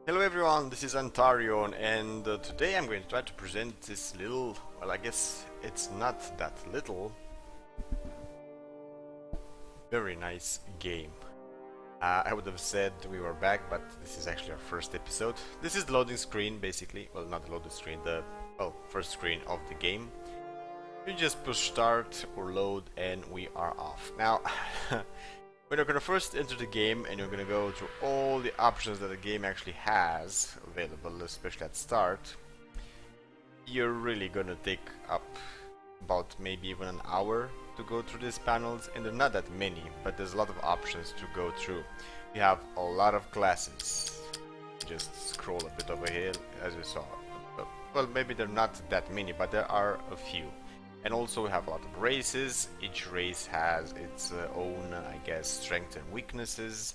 Hello everyone, this is Antharion, and today I'm going to try to present this little, well, I guess it's not that little, very nice game. I would have said we were back, but this is actually our first episode. This is the loading screen, basically. Well, not the loading screen, the first screen of the game. You just push start or load, and we are off. Now, we're gonna first enter the game, and you're gonna go through all the options that the game actually has available, especially at start. You're really gonna take up about maybe even an hour to go through these panels, and they're not that many, but there's a lot of options to go through. You have a lot of classes. Just scroll a bit over here, as you saw. Well, maybe they're not that many, but there are a few. And also we have a lot of races. Each race has its own, I guess, strengths and weaknesses.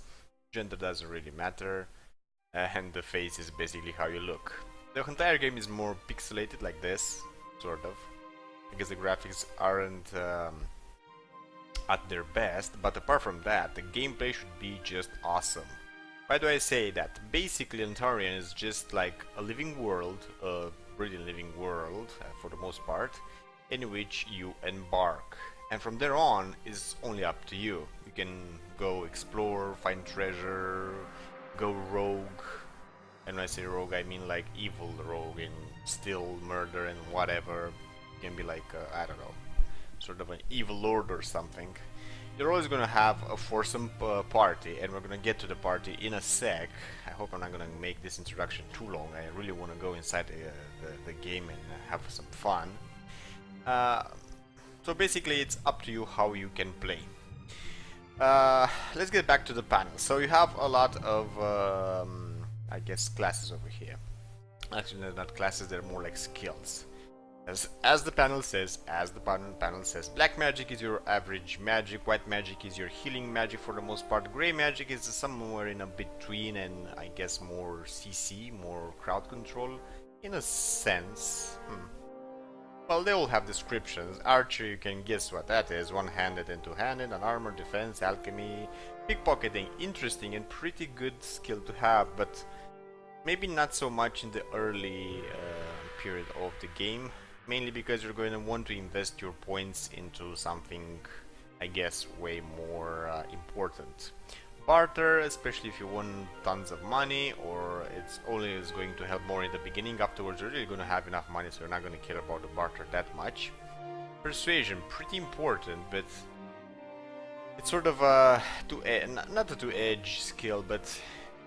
Gender doesn't really matter. And the face is basically how you look. The entire game is more pixelated like this, sort of. Because the graphics aren't at their best, but apart from that, the gameplay should be just awesome. Why do I say that? Basically, Antharion is just like a living world, a really living world for the most part, in which you embark. And from there on is only up to you. You can go explore, find treasure, go rogue. And when I say rogue, I mean like evil rogue and steal, murder, and whatever. You can be like, I don't know, sort of an evil lord or something. You're always gonna have a foursome party, and we're gonna get to the party in a sec. I hope I'm not gonna make this introduction too long. I really want to go inside the game and have some fun. So basically, it's up to you how you can play. Let's get back to the panel. So you have a lot of, I guess, classes over here. Actually, they're not classes; they're more like skills. As the panel says, black magic is your average magic, white magic is your healing magic for the most part, grey magic is somewhere in a between, and I guess more CC, more crowd control, in a sense. Well, they all have descriptions. Archer, you can guess what that is, one-handed and two-handed, and armor, defense, alchemy, pickpocketing, interesting and pretty good skill to have, but maybe not so much in the early period of the game. Mainly because you're going to want to invest your points into something, I guess, way more important. Barter, especially if you want tons of money, or it's only is going to help more in the beginning. Afterwards, you're really going to have enough money, so you're not going to care about the barter that much. Persuasion, pretty important, but it's sort of a not a two-edged skill, but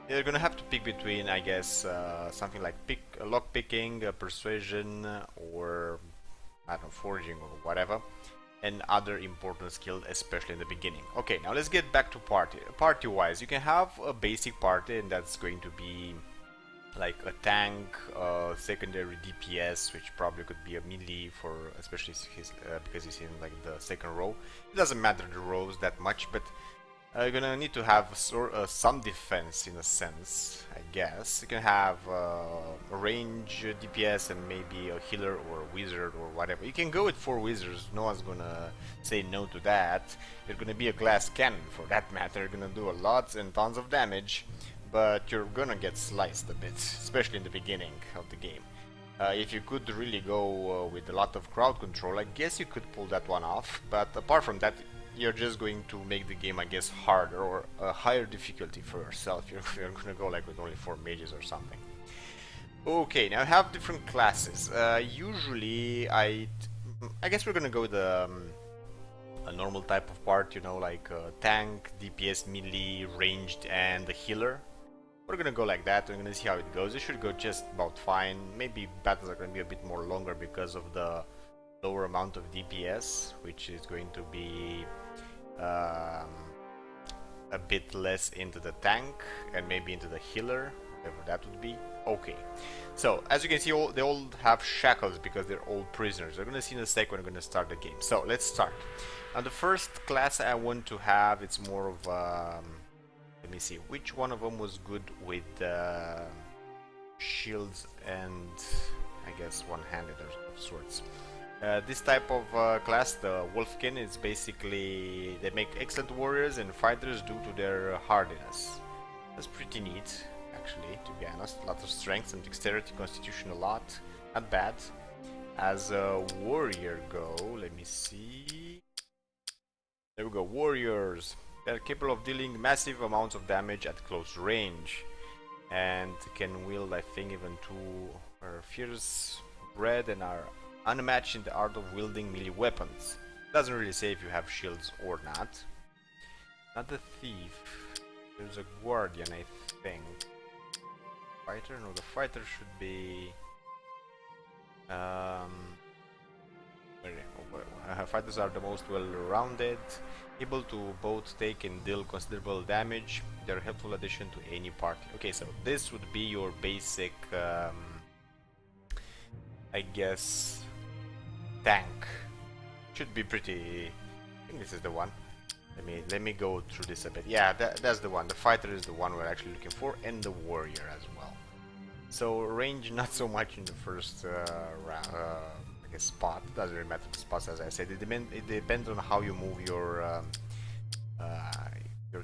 you're gonna have to pick between, I guess, something like lock picking, persuasion, or I don't know, forging or whatever, and other important skills, especially in the beginning. Okay, now let's get back to party. Party-wise, you can have a basic party, and that's going to be like a tank, secondary DPS, which probably could be a melee for, especially because he's in like the second row. It doesn't matter the rows that much, but you're gonna need to have some defense in a sense, I guess. You can have a range DPS and maybe a healer or a wizard or whatever. You can go with 4 wizards, no one's gonna say no to that. You're gonna be a glass cannon for that matter. You're gonna do a lot and tons of damage, but you're gonna get sliced a bit, especially in the beginning of the game. If you could really go with a lot of crowd control, I guess you could pull that one off, but apart from that, you're just going to make the game, I guess, harder or a higher difficulty for yourself. You're gonna go like with only 4 mages or something. Okay, now I have different classes. Usually, I guess we're gonna go with a normal type of part, you know, like tank, DPS, melee, ranged, and the healer. We're gonna go like that. We're gonna see how it goes. It should go just about fine. Maybe battles are gonna be a bit more longer because of the lower amount of DPS, which is going to be a bit less into the tank and maybe into the healer, whatever that would be. Okay, so as you can see, they all have shackles because they're all prisoners. We're gonna see in a sec when we're gonna start the game. So let's start. Now the first class I want to have, it's more of let me see which one of them was good with shields and I guess one-handed or sorts. This type of class, the Wolfkin, is basically they make excellent warriors and fighters due to their hardiness. That's pretty neat, actually, to be honest. A lot of strength and dexterity, constitution a lot. Not bad. As a warrior go, let me see. There we go, warriors. They're capable of dealing massive amounts of damage at close range. And can wield, I think, even two fierce bred and are unmatched in the art of wielding melee weapons. Doesn't really say if you have shields or not. Not the thief. There's a guardian, I think. Fighter? No, the fighter should be... fighters are the most well-rounded, able to both take and deal considerable damage. They're a helpful addition to any party. Okay, so this would be your basic, I guess, tank. Should be pretty... I think this is the one. Let me go through this a bit. Yeah, that's the one. The fighter is the one we're actually looking for, and the warrior as well. So range not so much in the first round, I guess spot. Doesn't really matter the spots, as I said. It depends on how you move your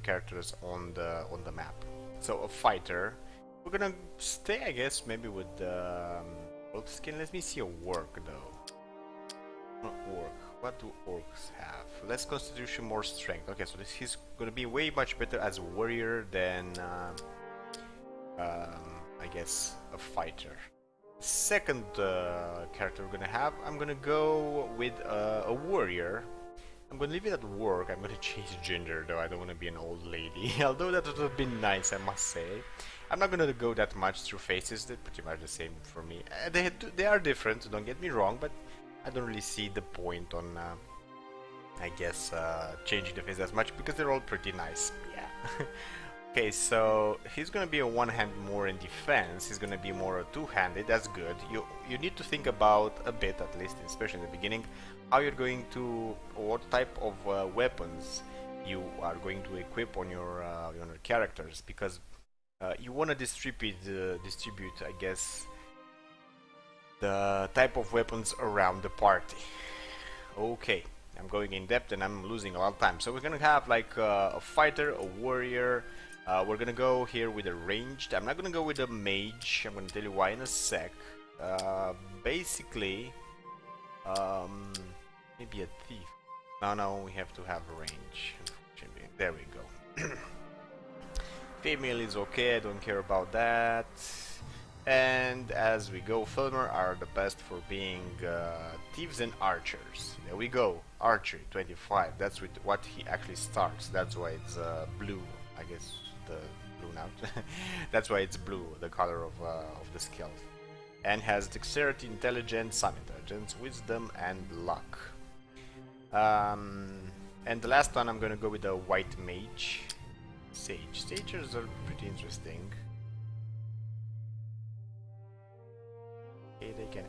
characters on the map. So a fighter. We're gonna stay, I guess, maybe with the wolf skin. Let me see a work though. Not orc. What do orcs have? Less constitution, more strength. Okay, so he's gonna be way much better as a warrior than I guess a fighter. Second character we're gonna have, I'm gonna go with a warrior. I'm gonna leave it at work. I'm gonna change gender though. I don't want to be an old lady. Although that would have been nice, I must say. I'm not gonna go that much through faces. They're pretty much the same for me. They are different. Don't get me wrong, but I don't really see the point on, I guess, changing the face as much because they're all pretty nice. Yeah. Okay, so he's gonna be a one-hand more in defense. He's gonna be more a two-handed. That's good. You need to think about a bit, at least, especially in the beginning, how you're going to, or what type of weapons you are going to equip on your characters, because you want to distribute, I guess, the type of weapons around the party. Okay, I'm going in depth and I'm losing a lot of time. So we're gonna have like a fighter, a warrior. We're gonna go here with a ranged. I'm not gonna go with a mage. I'm gonna tell you why in a sec. Basically, maybe a thief. No, we have to have a range. There we go. Female is okay. I don't care about that. And as we go, Filmer are the best for being thieves and archers. There we go, archery 25. That's with what he actually starts. That's why it's blue. I guess the blue now. That's why it's blue, the color of the skill. And has dexterity, intelligence, some intelligence, wisdom, and luck. And the last one, I'm gonna go with a white mage, sage. Sagers are pretty interesting. They can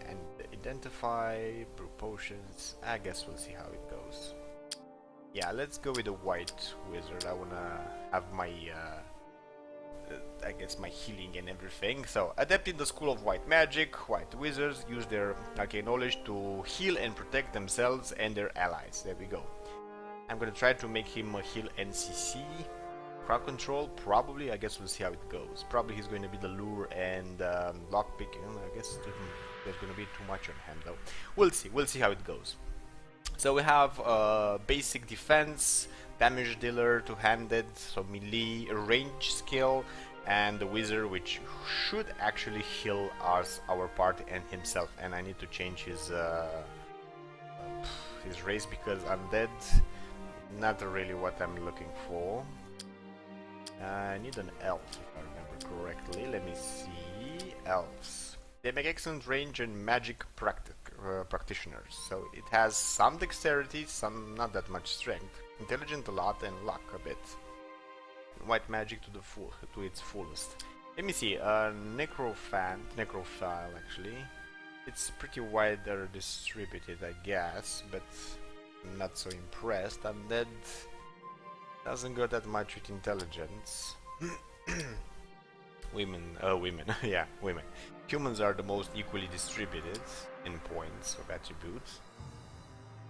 identify, brew potions. I guess we'll see how it goes. Yeah, let's go with the white wizard. I wanna have my, I guess, my healing and everything. So, adept in the school of white magic, white wizards use their arcane knowledge to heal and protect themselves and their allies. There we go. I'm gonna try to make him a heal NCC. Crowd control, probably. I guess we'll see how it goes. Probably he's going to be the lure and lockpicking. I guess there's going to be too much on him, though. We'll see how it goes. So we have basic defense, damage dealer, two-handed, so melee, range skill, and the wizard, which should actually heal our party and himself. And I need to change his race because undead, not really what I'm looking for. I need an elf, if I remember correctly. Let me see. Elves. They make excellent range and magic practitioners. So it has some dexterity, some not that much strength. Intelligent a lot and luck a bit. White magic to its fullest. Let me see. Necrophile actually. It's pretty wider distributed, I guess, but I'm not so impressed. Undead doesn't go that much with intelligence. women, yeah, women. Humans are the most equally distributed in points of attributes.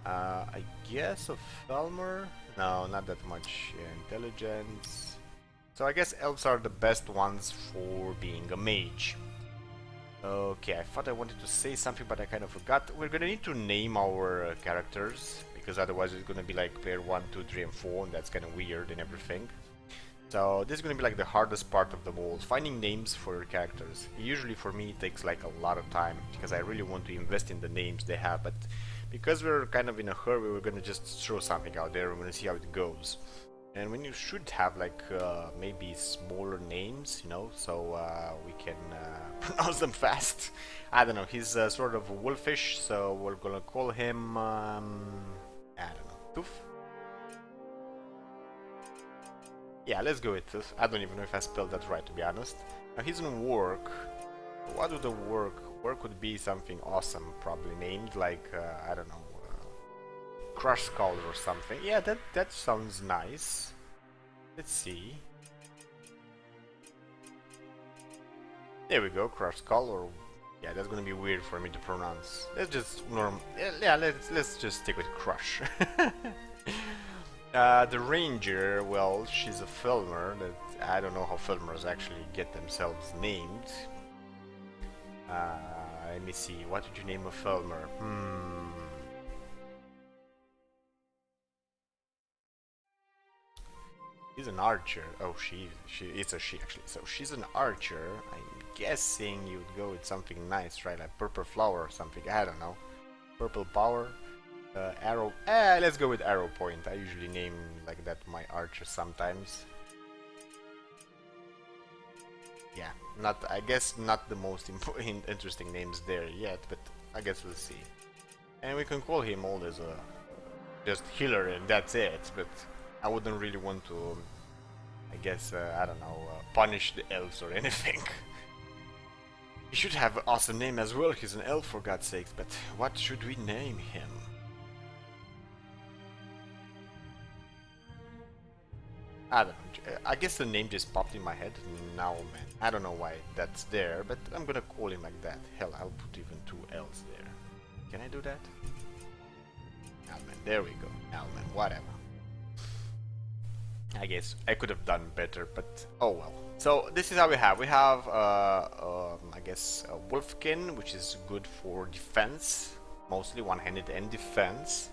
I guess a Felmer? No, not that much intelligence. So I guess elves are the best ones for being a mage. Okay, I thought I wanted to say something, but I kind of forgot. We're gonna need to name our characters, because otherwise it's gonna be like player 1, 2, 3, and 4, and that's kind of weird and everything. So this is gonna be like the hardest part of the whole, finding names for your characters. Usually for me it takes like a lot of time, because I really want to invest in the names they have, but because we're kind of in a hurry, we're gonna just throw something out there, we're gonna see how it goes. And when you should have like maybe smaller names, you know, so we can pronounce them fast. I don't know, he's sort of a wolfish, so we're gonna call him, I don't know, Tooth? Yeah, let's go with Tooth. I don't even know if I spelled that right, to be honest. Now he's in work. What would the work? Work would be something awesome, probably named like, I don't know, Crush Skull or something. Yeah, that sounds nice. Let's see. There we go, Crush Skull, or yeah, that's gonna be weird for me to pronounce. Let's just let's just stick with Crush. The Ranger, well, she's a filmer. That I don't know how filmers actually get themselves named. Let me see. What did you name a filmer? She's an archer. Oh, it's a she actually. So she's an archer. I'm guessing you'd go with something nice, right? Like purple flower or something. I don't know. Purple power. Arrow. Let's go with arrow point. I usually name like that my archer sometimes. Yeah, I guess not the most interesting names there yet, but I guess we'll see. And we can call him all as a just healer and that's it, but I wouldn't really want to, I guess, I don't know, punish the elves or anything. He should have an awesome name as well, he's an elf for God's sakes, but what should we name him? I don't know, I guess the name just popped in my head, now man. I don't know why that's there, but I'm gonna call him like that. Hell, I'll put even 2 L's there. Can I do that? Alman, there we go. Alman, whatever. I guess I could have done better, but oh well. So this is how we have. We have, I guess, a Wolfkin, which is good for defense, mostly one-handed and defense.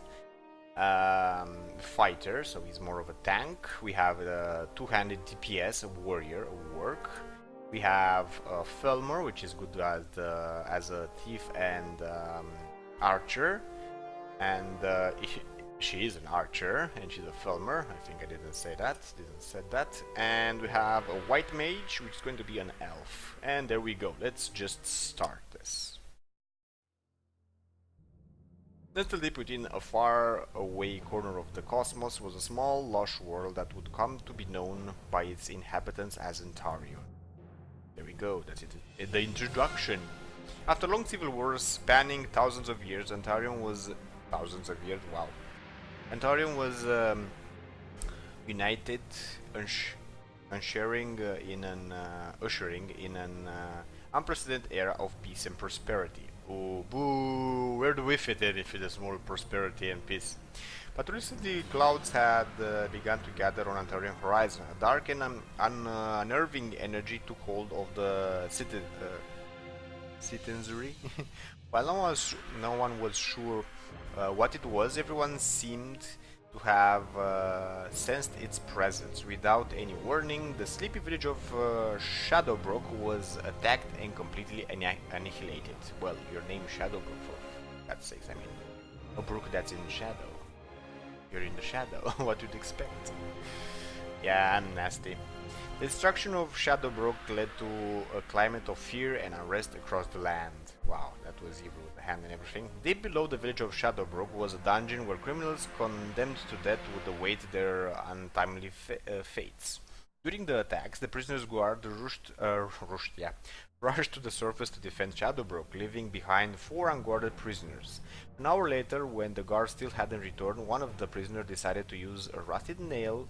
Fighter, so he's more of a tank. We have a two-handed DPS, a warrior, a work. We have a Filmer, which is good as a thief and archer. And she is an archer, and she's a Filmer. I think I didn't say that. And we have a white mage, which is going to be an elf. And there we go. Let's just start this. Nestled deep within a far-away corner of the cosmos was a small, lush world that would come to be known by its inhabitants as Antharion. There we go, that's it. The introduction. After long civil wars spanning thousands of years, Antharion was... Antharion was united, ushering in an unprecedented era of peace and prosperity. Oh, boo! Where do we fit in if it is more prosperity and peace? But recently, clouds had begun to gather on Antharian horizon. A dark and unnerving energy took hold of the citizenry. While no one was sure what it was, everyone seemed to have sensed its presence. Without any warning, the sleepy village of Shadowbrook was attacked and completely annihilated. Well, your name Shadowbrook, for God's sakes, I mean, a brook that's in shadow. You're in the shadow, what you'd expect. Yeah, I'm nasty. The destruction of Shadowbrook led to a climate of fear and unrest across the land. Wow, that was evil with the hand and everything. Deep below the village of Shadowbrook was a dungeon where criminals condemned to death would await their untimely fates. During the attacks, the prisoners' guard rushed to the surface to defend Shadowbrook, leaving behind 4 unguarded prisoners. An hour later, when the guard still hadn't returned, one of the prisoners decided to use a rusted nail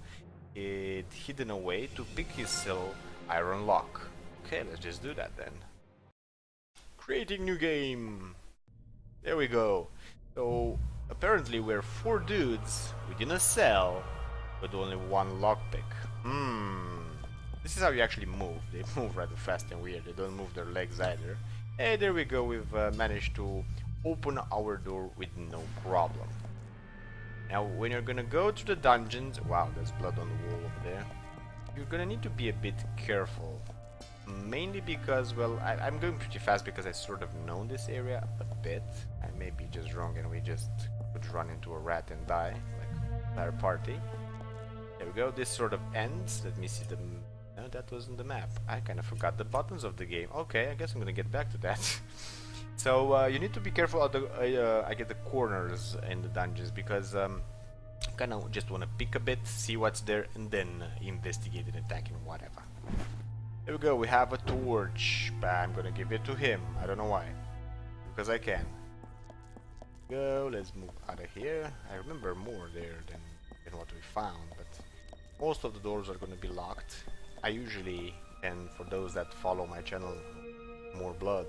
it hidden away to pick his cell iron lock. Okay, let's just do that then. Creating new game. There we go. So apparently we're 4 dudes within a cell with only 1 lockpick. This is how you actually move. They move rather fast and weird. They don't move their legs either. Hey, there we go. We've managed to open our door with no problem. Now, when you're gonna go to the dungeons... Wow, there's blood on the wall over there. You're gonna need to be a bit careful. Mainly because, well, I'm going pretty fast because I sort of know this area a bit. I may be just wrong and we just could run into a rat and die, like entire party. There we go, this sort of ends. Let me see the... No, that wasn't the map. I kind of forgot the buttons of the game. Okay, I guess I'm gonna get back to that. So, you need to be careful of the, I get the corners in the dungeons because, kind of just want to pick a bit, see what's there, and then investigate and attack and whatever. There we go, we have a torch, but I'm gonna give it to him. I don't know why. Because I can. Go, let's move out of here. I remember more there than what we found, but most of the doors are gonna be locked. I usually, and for those that follow my channel, More Blood,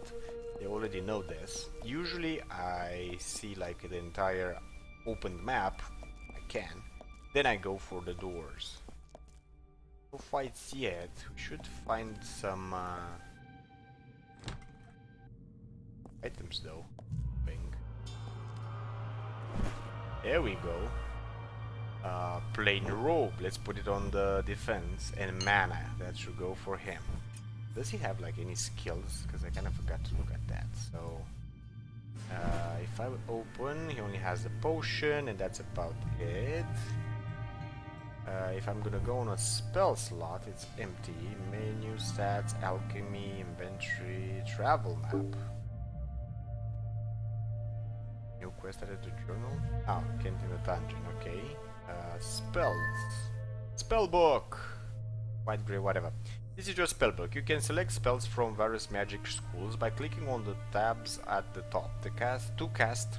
they already know this. Usually I see like the entire opened map, I can. Then I go for the doors. No fights yet. We should find some items though. There we go. Plain robe. Let's put it on the defense. And mana. That should go for him. Does he have like any skills? Because I kind of forgot to look at that. So if I would open, he only has a potion, and that's about it. If I'm gonna go on a spell slot, it's empty. Menu, stats, alchemy, inventory, travel map. New quest added to journal. Oh, can't in the dungeon. Okay. Spells. Spellbook. White gray, whatever. This is your spellbook. You can select spells from various magic schools by clicking on the tabs at the top. To cast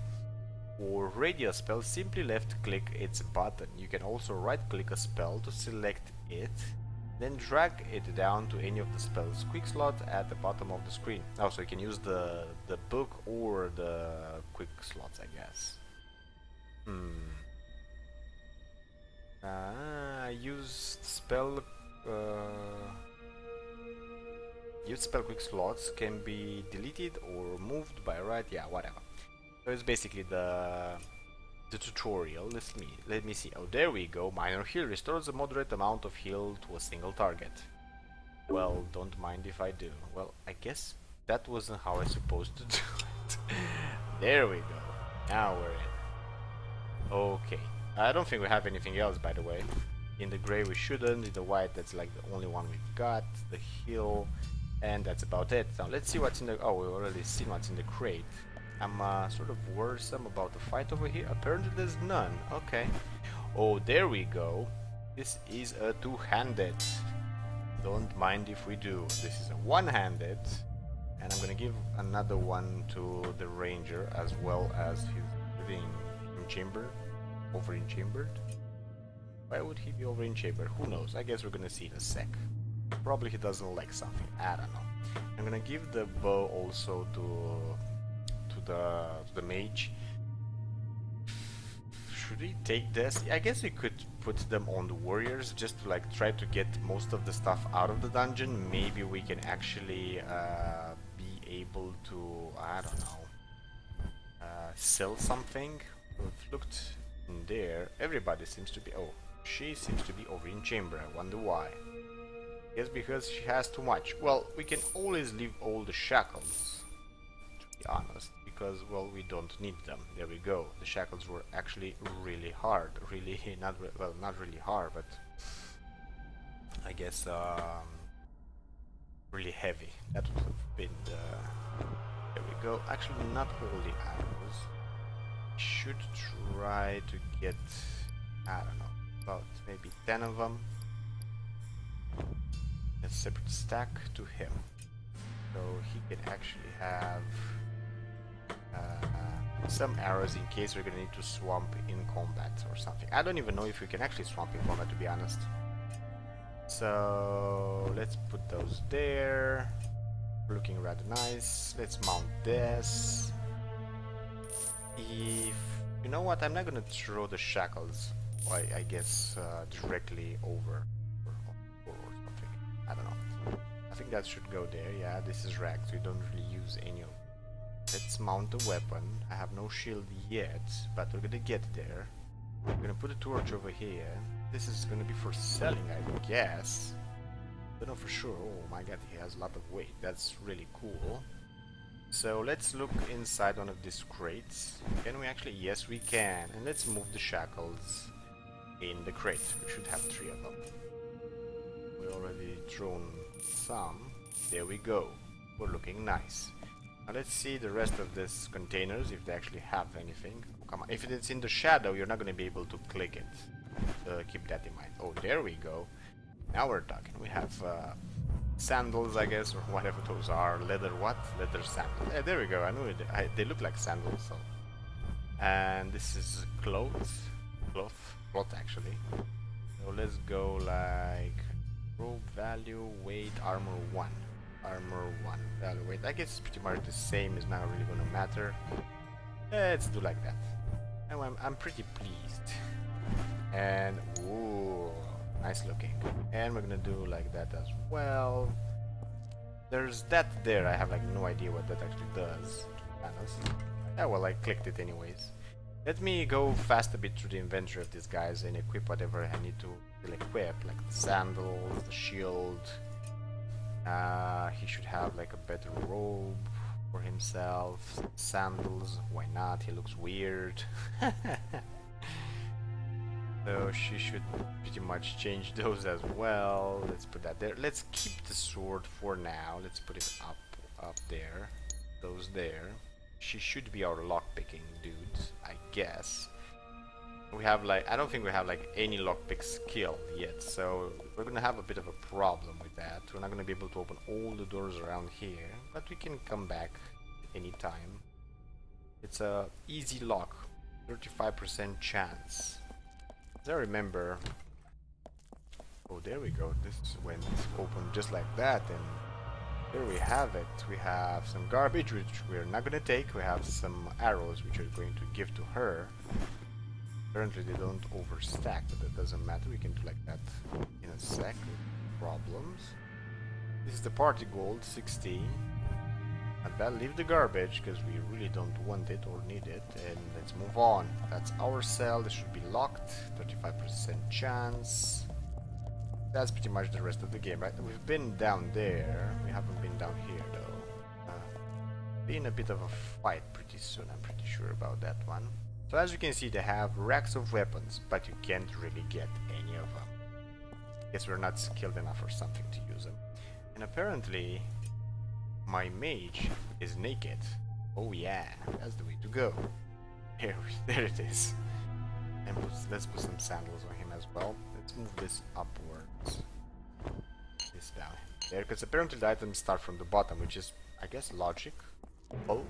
or radial spell, simply left click its button. You can also right click a spell to select it, then drag it down to any of the spell's quick slot at the bottom of the screen. Oh, so you can use the book or the quick slots, I guess. Used spell quick slots can be deleted or moved by right. Yeah, whatever. So it's basically the tutorial. Let me see. Oh, there we go. Minor heal restores a moderate amount of heal to a single target. Well, don't mind if I do. Well, I guess that wasn't how I was supposed to do it. There we go. Now we're in. Okay. I don't think we have anything else, by the way. In the gray we shouldn't. In the white, that's like the only one we've got. The heal, and that's about it. Now let's see what's in the... Oh, we already seen what's in the crate. I'm sort of worrisome about the fight over here. Apparently there's none. Okay. Oh, there we go. This is a two-handed. Don't mind if we do. This is a one-handed. And I'm gonna give another one to the ranger as well as his living chamber. Over in chambered. Why would he be over in chamber? Who knows? I guess we're gonna see in a sec. Probably he doesn't like something. I don't know. I'm gonna give the bow also to the mage. Should we take this? I guess we could put them on the warriors just to like try to get most of the stuff out of the dungeon. Maybe we can actually be able to, I don't know, sell something. We've looked in there. Everybody seems to be, oh, she seems to be over in chamber. I wonder why. Yes, because she has too much. Well, we can always leave all the shackles, to be honest, because, well, we don't need them. There we go. The shackles were actually really hard. Really, not really hard, but I guess really heavy. That would have been the... There we go. Actually, not all the arrows. Should try to get, I don't know, about maybe 10 of them. A separate stack to him, so he can actually have some arrows in case we're gonna need to swamp in combat or something. I don't even know if we can actually swamp in combat, to be honest. So let's put those there. Looking rather nice. Let's mount this. If you know what, I'm not gonna throw the shackles. I guess directly over or something. I don't know. I think that should go there. Yeah, this is wrecked. We don't really use any of. Let's mount the weapon. I have no shield yet, but we're gonna get there. We're gonna put a torch over here. This is gonna be for selling, I guess. Don't know for sure. Oh my god, he has a lot of weight. That's really cool. So let's look inside one of these crates. Can we actually? Yes, we can. And let's move the shackles in the crate. We should have 3 of them. We already thrown some. There we go. We're looking nice. Now let's see the rest of these containers, if they actually have anything. Oh, come on. If it's in the shadow, you're not going to be able to click it. Keep that in mind. Oh, there we go. Now we're talking. We have sandals, I guess, or whatever those are. Leather what? Leather sandals. There we go. I knew it. They look like sandals. So. And this is clothes. Cloth actually. So let's go like robe value, weight, armor 1. Armor 1 value, weight. I guess it's pretty much the same. It's not really gonna matter. Let's do like that. And I'm pretty pleased. And ooh, nice looking. And we're gonna do like that as well. There's that there. I have like no idea what that actually does, to be honest. Yeah, well, I clicked it anyways. Let me go fast a bit through the inventory of these guys and equip whatever I need to equip, like the sandals, the shield. He should have like a better robe for himself. Sandals, why not? He looks weird. So she should pretty much change those as well. Let's put that there. Let's keep the sword for now. Let's put it up there. Those there. She should be our lockpicking dude, I guess. We have like, I don't think we have like any lockpick skill yet, so we're gonna have a bit of a problem with that. We're not gonna be able to open all the doors around here, but we can come back anytime. It's a easy lock, 35% chance. As I remember, oh there we go, this went open just like that, and there we have it. We have some garbage which we're not gonna take. We have some arrows which we're going to give to her. Apparently they don't overstack, but that doesn't matter. We can do like that in a sec. Problems. This is the party gold, 16. Not bad. Leave the garbage because we really don't want it or need it. And let's move on. That's our cell. This should be locked. 35% chance. That's pretty much the rest of the game, right? We've been down there. We haven't been down here, though. Be in a bit of a fight pretty soon. I'm pretty sure about that one. So as you can see, they have racks of weapons, but you can't really get any of them. Guess we're not skilled enough or something to use them. And apparently, my mage is naked. Oh yeah, that's the way to go. Here, there it is. And let's put some sandals on him as well. Let's move this upwards. This down there, because apparently the items start from the bottom, which is, I guess, logic. Oh.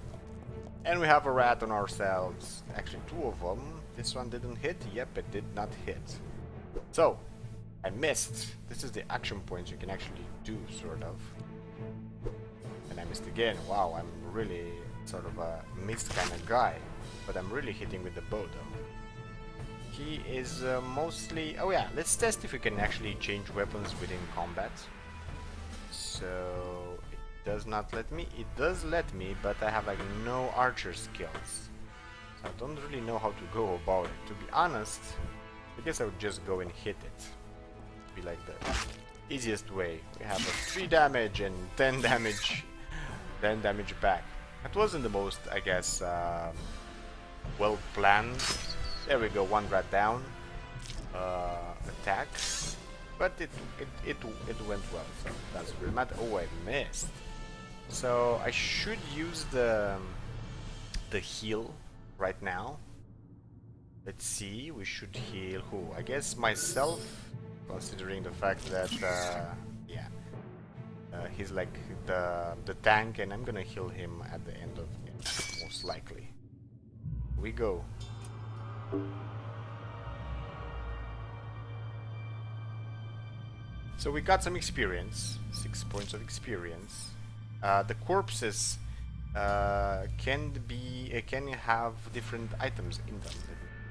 And we have a rat on ourselves. Actually, 2 of them. This one didn't hit. Yep, it did not hit. So, I missed. This is the action points you can actually do, sort of. And I missed again. Wow, I'm really sort of a missed kind of guy. But I'm really hitting with the bow, though. He is mostly... Oh yeah, let's test if we can actually change weapons within combat. So... it does not let me. It does let me, but I have like no archer skills. So I don't really know how to go about it. To be honest, I guess I would just go and hit it. Be like the easiest way. We have a 3 damage and 10 damage. 10 damage back. That wasn't the most, I guess, well planned. There we go, 1 rat down. Attack. But it went well, so it doesn't really matter. Oh, I missed. So I should use the heal right now. Let's see, we should heal who? I guess myself, considering the fact that yeah, he's like the tank, and I'm gonna heal him at the end of it, most likely. Here we go. So we got some experience, 6 points of experience. The corpses can have different items in them.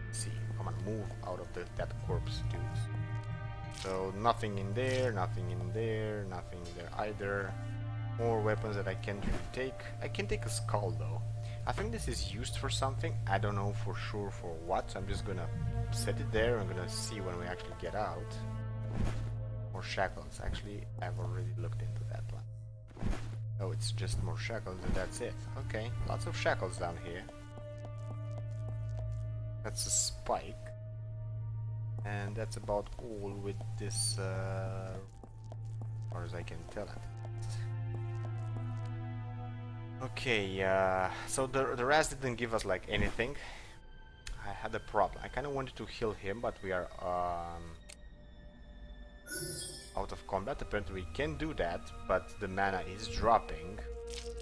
Let's see. Come on, move out of that corpse, dudes. So nothing in there, nothing in there, nothing in there either. More weapons that I can't really take. I can take a skull though. I think this is used for something. I don't know for sure for what. So I'm just gonna set it there. I'm gonna see when we actually get out. More shackles. Actually, I've already looked into that one. Oh, it's just more shackles and that's it. Okay, lots of shackles down here. That's a spike. And that's about all with this, as far as I can tell it. Okay, so the rest didn't give us like anything. I had a problem. I kind of wanted to heal him, but we are out of combat. Apparently we can do that, but the mana is dropping.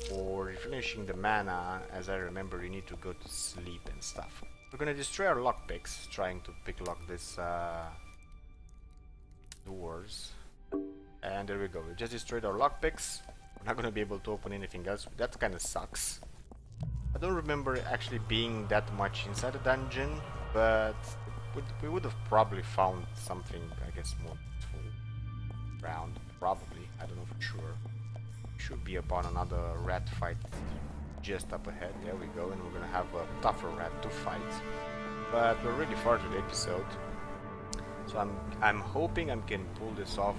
For replenishing the mana, as I remember, you need to go to sleep and stuff. We're gonna destroy our lockpicks, trying to picklock this doors. And there we go. We just destroyed our lockpicks. We're not gonna be able to open anything else. That kind of sucks. I don't remember actually being that much inside the dungeon, but we would have probably found something, I guess, more useful around. Probably. I don't know for sure. Should be upon another rat fight just up ahead. There we go, and we're gonna have a tougher rat to fight. But we're really far to the episode, so I'm hoping I can pull this off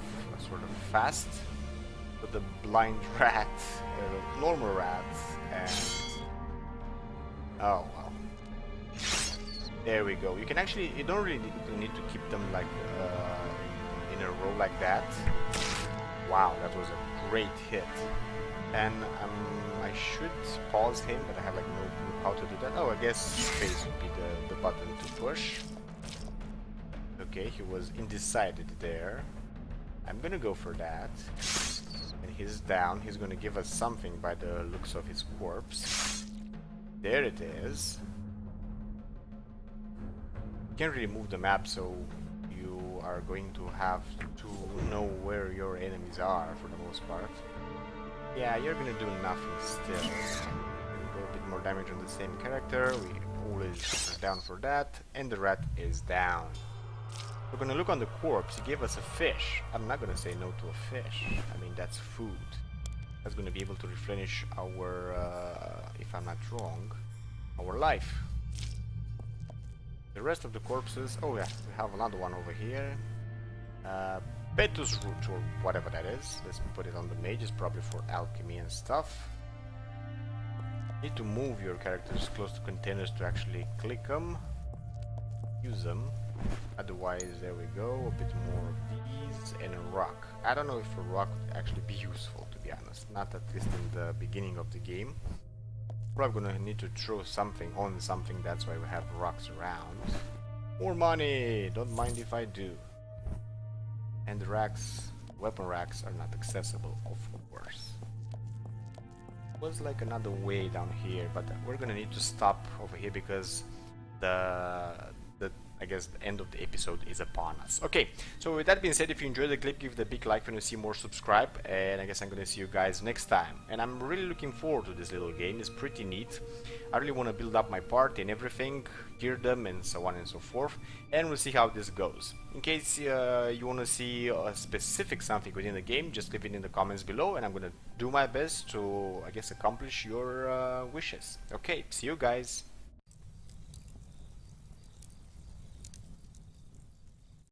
sort of fast with the blind rat, normal rats, and oh well. There we go. You can actually, you don't really need to keep them like in a row like that. Wow, that was a great hit. And I should pause him, but I have like no clue how to do that. Oh, I guess space would be the button to push. Okay, he was undecided there. I'm gonna go for that. And he's down. He's gonna give us something by the looks of his corpse. There it is. You can't really move the map, so you are going to have to know where your enemies are for the most part. Yeah, you're gonna do nothing still. We'll go a bit more damage on the same character. We always are down for that. And the rat is down. We're gonna look on the corpse. He gave us a fish. I'm not gonna say no to a fish. I mean, that's food. That's gonna be able to replenish our, if I'm not wrong, our life. The rest of the corpses, oh yeah, we have another one over here. Petus root or whatever that is. Let's put it on the mage. It's probably for alchemy and stuff. Need to move your characters close to containers to actually click them, use them. Otherwise, there we go. A bit more of these and a rock. I don't know if a rock would actually be useful, to be honest. Not at least in the beginning of the game. Probably gonna need to throw something on something. That's why we have rocks around. More money. Don't mind if I do. And the racks, weapon racks, are not accessible, of course. Was like another way down here, but we're gonna need to stop over here because I guess the end of the episode is upon us. Okay, so with that being said, if you enjoyed the clip, give it a big like. If you want to see more, subscribe, and I guess I'm gonna see you guys next time. And I'm really looking forward to this little game. It's pretty neat. I really want to build up my party and everything, gear them and so on and so forth, and we'll see how this goes. In case you want to see a specific something within the game, just leave it in the comments below, and I'm gonna do my best to, I guess, accomplish your wishes. Okay, see you guys.